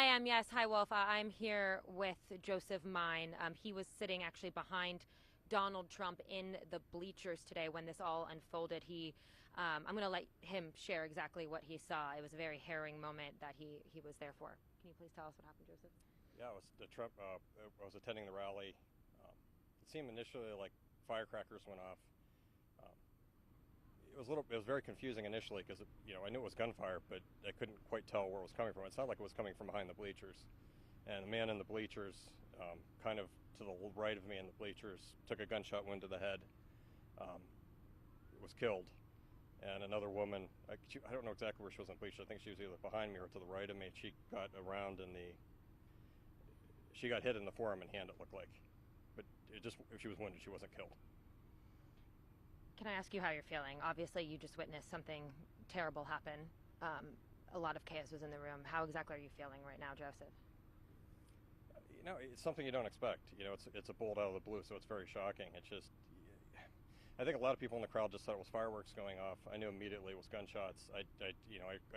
Yes. Hi, Wolf. I'm here with Joseph Mine. He was sitting actually behind Donald Trump in the bleachers today when this all unfolded. I'm going to let him share exactly what he saw. It was a very harrowing moment that he was there for. Can you please tell us what happened, Joseph? Yeah, it was the Trump. I was attending the rally. Um, it seemed initially like firecrackers went off. Um, it was very confusing initially because I knew it was gunfire, but I couldn't quite tell where it was coming from. It sounded like it was coming from behind the bleachers, and the man in the bleachers, kind of to the right of me in the bleachers, took a gunshot wound to the head. Um, was killed, and another woman. I don't know exactly where she was in the bleachers. I think she was either behind me or to the right of me. She got around in the She got hit in the forearm and hand, it looked like. But if she was wounded, she wasn't killed. Can I ask you how you're feeling? Obviously, you just witnessed something terrible happen. A lot of chaos was in the room. How exactly are you feeling right now, Joseph? It's something you don't expect. It's a bolt out of the blue, so it's very shocking. It's just, I think a lot of people in the crowd just thought it was fireworks going off. I knew immediately it was gunshots. I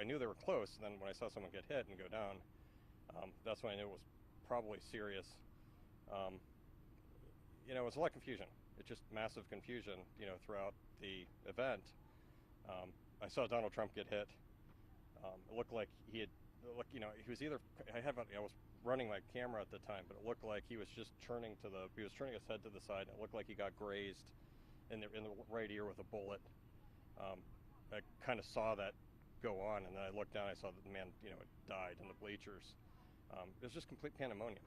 knew they were close, and then when I saw someone get hit and go down, that's when I knew it was probably serious. Um, it was a lot of confusion. It's just massive confusion, throughout the event. I saw Donald Trump get hit. It looked like he was either, I was running my camera at the time, but it looked like he was just he was turning his head to the side, and it looked like he got grazed in the right ear with a bullet. I kind of saw that go on, and then I looked down, I saw that the man, had died in the bleachers. It was just complete pandemonium.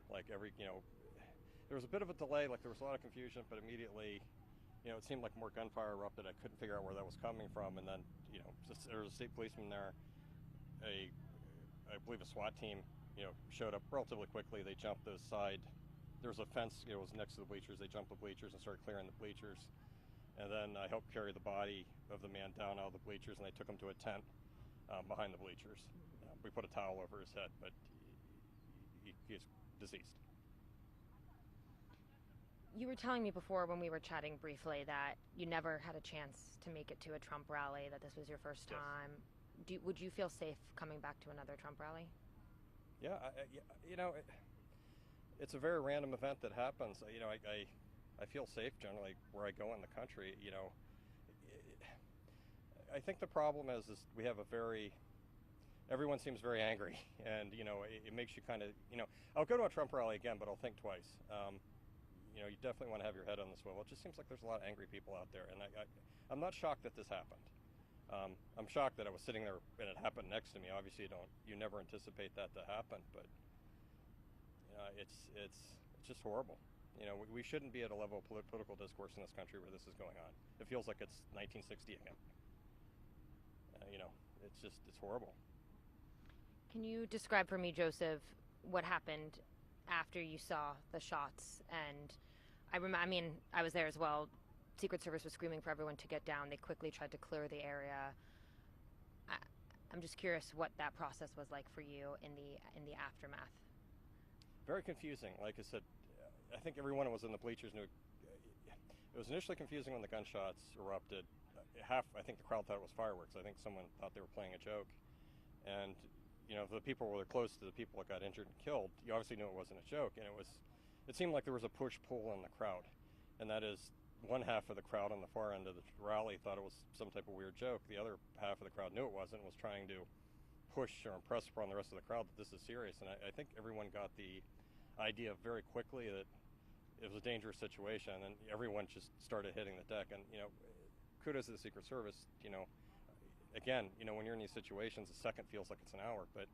There was a bit of a delay, like there was a lot of confusion, but immediately, it seemed like more gunfire erupted. I couldn't figure out where that was coming from, and then, there was a state policeman there. I believe a SWAT team, showed up relatively quickly. They jumped the side. There was a fence, it was next to the bleachers. They jumped the bleachers and started clearing the bleachers. And then I helped carry the body of the man down out of the bleachers, and they took him to a tent behind the bleachers. We put a towel over his head, but he's deceased. You were telling me before when we were chatting briefly that you never had a chance to make it to a Trump rally, that this was your first Yes. time. Would you feel safe coming back to another Trump rally? Yeah, it's a very random event that happens. I feel safe generally where I go in the country. I think the problem is we have everyone seems very angry, and it makes you kind of, I'll go to a Trump rally again, but I'll think twice. You definitely want to have your head on the swivel. It just seems like there's a lot of angry people out there, and I'm not shocked that this happened. I'm shocked that I was sitting there and it happened next to me. Obviously, you never anticipate that to happen, but it's just horrible. We shouldn't be at a level of political discourse in this country where this is going on. It feels like it's 1960 again. It's horrible. Can you describe for me, Joseph, what happened after you saw the shots? And I was there as well. Secret Service was screaming for everyone to get down. They quickly tried to clear the area. I, I'm just curious what that process was like for you in the aftermath. Very confusing. Like I said, I think everyone who was in the bleachers knew. It was initially confusing when the gunshots erupted. I think the crowd thought it was fireworks. I think someone thought they were playing a joke. And, the people were close to the people that got injured and killed, you obviously knew it wasn't a joke. And it seemed like there was a push-pull in the crowd. And that is, one half of the crowd on the far end of the rally thought it was some type of weird joke. The other half of the crowd knew it wasn't and was trying to push or impress upon the rest of the crowd that this is serious. And I think everyone got the idea very quickly that it was a dangerous situation, and everyone just started hitting the deck. And kudos to the Secret Service. Again, when you're in these situations, a second feels like it's an hour, but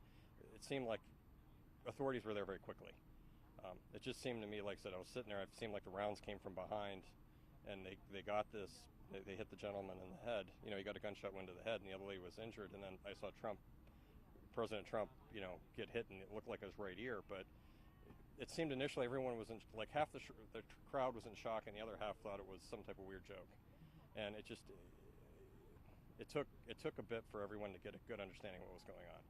it seemed like authorities were there very quickly. It just seemed to me, like I said, I was sitting there. It seemed like the rounds came from behind, and they got this. They hit the gentleman in the head. He got a gunshot wound to the head, and the other lady was injured. And then I saw President Trump, get hit, and it looked like his right ear, but it seemed initially everyone was like half the crowd was in shock, and the other half thought it was some type of weird joke. And it took a bit for everyone to get a good understanding of what was going on.